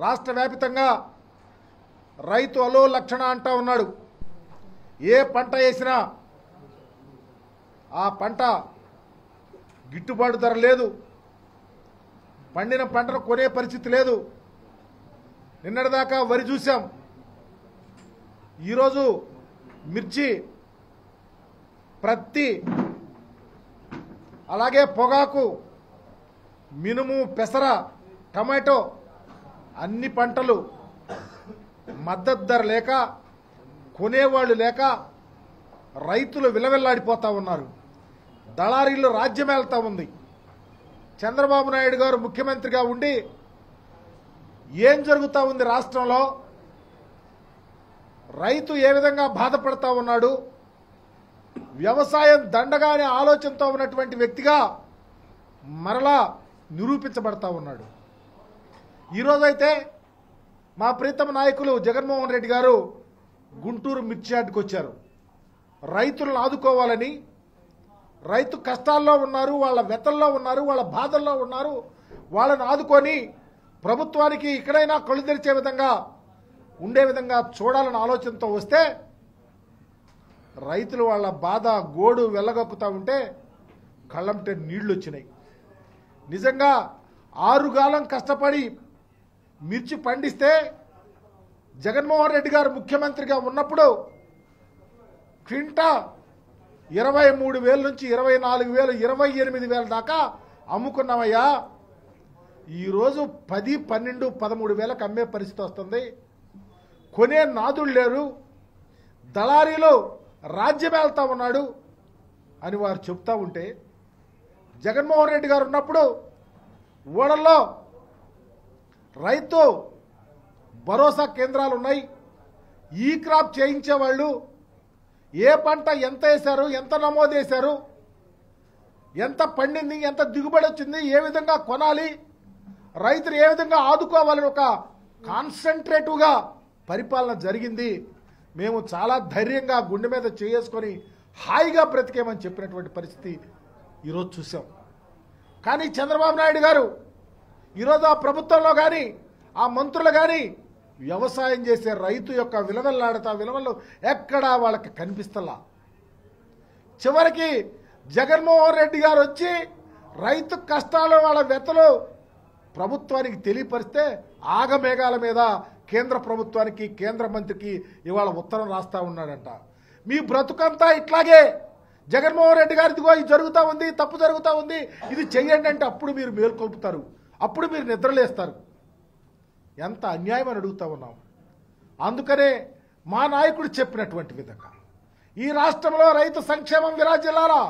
రాష్ట్ర వ్యాప్తంగా రైతు అలో లక్షణ అంటా ఉన్నాడు. ఏ పంట వేసినా ఆ పంట గిట్టుబాటు ధర లేదు, పండిన పంటను కొనే పరిస్థితి లేదు. నిన్నటిదాకా వరి చూసాం, ఈరోజు మిర్చి, ప్రత్తి, అలాగే పొగాకు, మినుము, పెసర, టమాటో అన్ని పంటలు మద్దతు ధర లేక, కొనేవాళ్ళు లేక రైతులు విలవిల్లాడిపోతా ఉన్నారు. దళారీలు రాజ్యమేళ్తా ఉంది. చంద్రబాబు నాయుడు గారు ముఖ్యమంత్రిగా ఉండి ఏం జరుగుతూ ఉంది రాష్ట్రంలో, రైతు ఏ విధంగా బాధపడతా ఉన్నాడు, వ్యవసాయం దండగానే ఆలోచనతో ఉన్నటువంటి వ్యక్తిగా మరలా నిరూపించబడతా ఉన్నాడు. ఈరోజైతే మా ప్రీతమ నాయకులు జగన్మోహన్ రెడ్డి గారు గుంటూరు మిర్చి యార్డుకు వచ్చారు. రైతులను ఆదుకోవాలని, రైతు కష్టాల్లో ఉన్నారు, వాళ్ళ వ్యతల్లో ఉన్నారు, వాళ్ళ బాధల్లో ఉన్నారు, వాళ్ళని ఆదుకొని ప్రభుత్వానికి ఇక్కడైనా కళ్ళు తెరిచే విధంగా ఉండే విధంగా చూడాలని ఆలోచనతో వస్తే రైతులు వాళ్ళ బాధ గోడు వెళ్ళగక్కుతా ఉంటే కళ్ళంటే నీళ్లు వచ్చినాయి. నిజంగా 6 కాలం కష్టపడి మిర్చి పండిస్తే జగన్మోహన్ రెడ్డి గారు ముఖ్యమంత్రిగా ఉన్నప్పుడు క్వింటా 23,000 నుంచి 24,000, 28,000 దాకా అమ్ముకున్నామయ్యా. ఈరోజు 10, 12, 13,000కు అమ్మే పరిస్థితి వస్తుంది. కొనే నాదులు లేరు, దళారీలు రాజ్యమేళ్తా ఉన్నాడు అని వారు చెప్తా ఉంటే, జగన్మోహన్ రెడ్డి గారు ఉన్నప్పుడు ఊళ్ళల్లో రైతు భరోసా కేంద్రాలు ఉన్నాయి. ఈ క్రాప్ చేయించేవాళ్ళు ఏ పంట ఎంత వేశారు, ఎంత నమోదు చేశారు, ఎంత పండింది, ఎంత దిగుబడి వచ్చింది, ఏ విధంగా కొనాలి, రైతులు ఏ విధంగా ఆదుకోవాలని ఒక కాన్సన్ట్రేటివ్గా పరిపాలన జరిగింది. మేము చాలా ధైర్యంగా గుండె మీద చేసుకొని హాయిగా బ్రతికేమని చెప్పినటువంటి పరిస్థితి ఈరోజు చూసాం. కానీ చంద్రబాబు నాయుడు గారు ఈరోజు ఆ ప్రభుత్వంలో కానీ ఆ మంత్రులు కానీ వ్యవసాయం చేసే రైతు యొక్క విలువలు ఎక్కడా వాళ్ళకి కనిపిస్తలా. చివరికి జగన్మోహన్ రెడ్డి గారు వచ్చి రైతు కష్టాలు, వాళ్ళ వ్యతలు ప్రభుత్వానికి తెలియపరిస్తే ఆగమేఘాల మీద కేంద్ర ప్రభుత్వానికి, కేంద్ర మంత్రికి ఇవాళ ఉత్తరం రాస్తా ఉన్నాడంట. మీ బ్రతుకంతా ఇట్లాగే జగన్మోహన్ రెడ్డి గారు ఇదిగో ఇది జరుగుతూ ఉంది, తప్పు జరుగుతూ ఉంది, ఇది చెయ్యండి అంటే అప్పుడు మీరు మేల్కొల్పుతారు, అప్పుడు మీరు నిద్రలేస్తారు. ఎంత అన్యాయం అని అడుగుతా ఉన్నాం. అందుకనే మా నాయకుడు చెప్పినటువంటి విధంగా ఈ రాష్ట్రంలో రైతు సంక్షేమం విరాజిల్లాలా,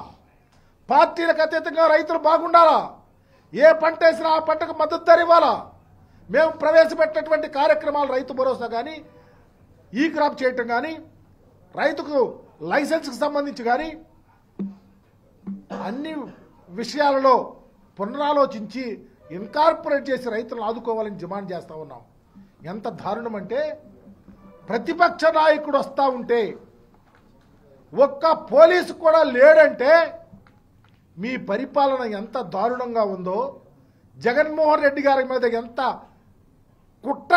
పార్టీలకు అతీతంగా రైతులు బాగుండాలా, ఏ పంట వేసినా ఆ పంటకు మద్దతు ధర ఇవ్వాలా. మేము ప్రవేశపెట్టినటువంటి కార్యక్రమాలు రైతు భరోసా కానీ, ఈ క్రాప్ చేయటం కానీ, రైతుకు లైసెన్స్కి సంబంధించి కానీ అన్ని విషయాలలో పునరాలోచించి ఇన్కార్పొరేట్ చేసి రైతులను ఆదుకోవాలని డిమాండ్ చేస్తూ ఉన్నాం. ఎంత దారుణం అంటే ప్రతిపక్ష నాయకుడు వస్తూ ఉంటే ఒక్క పోలీసు కూడా లేడంటే మీ పరిపాలన ఎంత దారుణంగా ఉందో, జగన్మోహన్ రెడ్డి గారి మీద ఎంత కుట్ర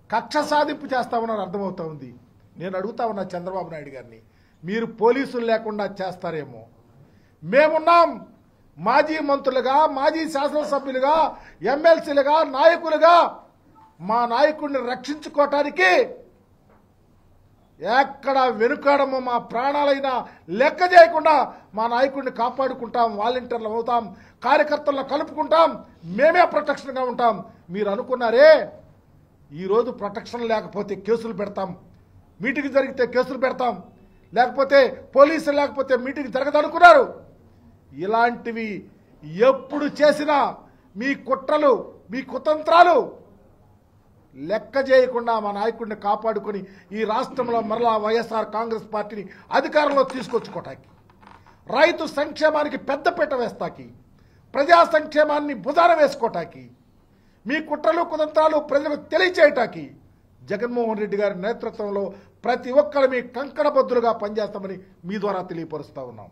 కక్ష సాధింపు చేస్తా ఉన్నారో అర్థమవుతా ఉంది. నేను అడుగుతా ఉన్నా చంద్రబాబు నాయుడు గారిని, మీరు పోలీసులు లేకుండా చేస్తారేమో. మేమున్నాం, మాజీ మంత్రులుగా, మాజీ శాసనసభ్యులుగా, ఎమ్మెల్సీలుగా, నాయకులుగా మా నాయకుడిని రక్షించుకోవటానికి ఎక్కడ వెనుకాడము, మా ప్రాణాలైనా లెక్క చేయకుండా మా నాయకుడిని కాపాడుకుంటాం, వాలంటీర్లు అవుతాం, కార్యకర్తలను కలుపుకుంటాం, మేమే ప్రొటెక్షన్గా ఉంటాం. మీరు అనుకున్నారే ఈరోజు ప్రొటెక్షన్ లేకపోతే కేసులు పెడతాం, మీటింగ్ జరిగితే కేసులు పెడతాం, లేకపోతే పోలీసులు లేకపోతే మీటింగ్ జరగదనుకున్నారు. ఇలాంటివి ఎప్పుడు చేసినా మీ కుట్రలు, మీ కుతంత్రాలు లెక్క చేయకుండా మా నాయకుడిని కాపాడుకొని ఈ రాష్ట్రంలో మరలా వైఎస్ఆర్ కాంగ్రెస్ పార్టీని అధికారంలో తీసుకొచ్చుకోవటానికి, రైతు సంక్షేమానికి పెద్దపీట వేస్తాకి, ప్రజా సంక్షేమాన్ని భుజాన వేసుకోవటానికి, మీ కుట్రలు కుతంత్రాలు ప్రజలకు తెలియచేయటానికి జగన్మోహన్ రెడ్డి గారి నేతృత్వంలో ప్రతి ఒక్కరు మీ కంకణబద్దులుగా పనిచేస్తామని మీ ద్వారా తెలియపరుస్తా ఉన్నాం.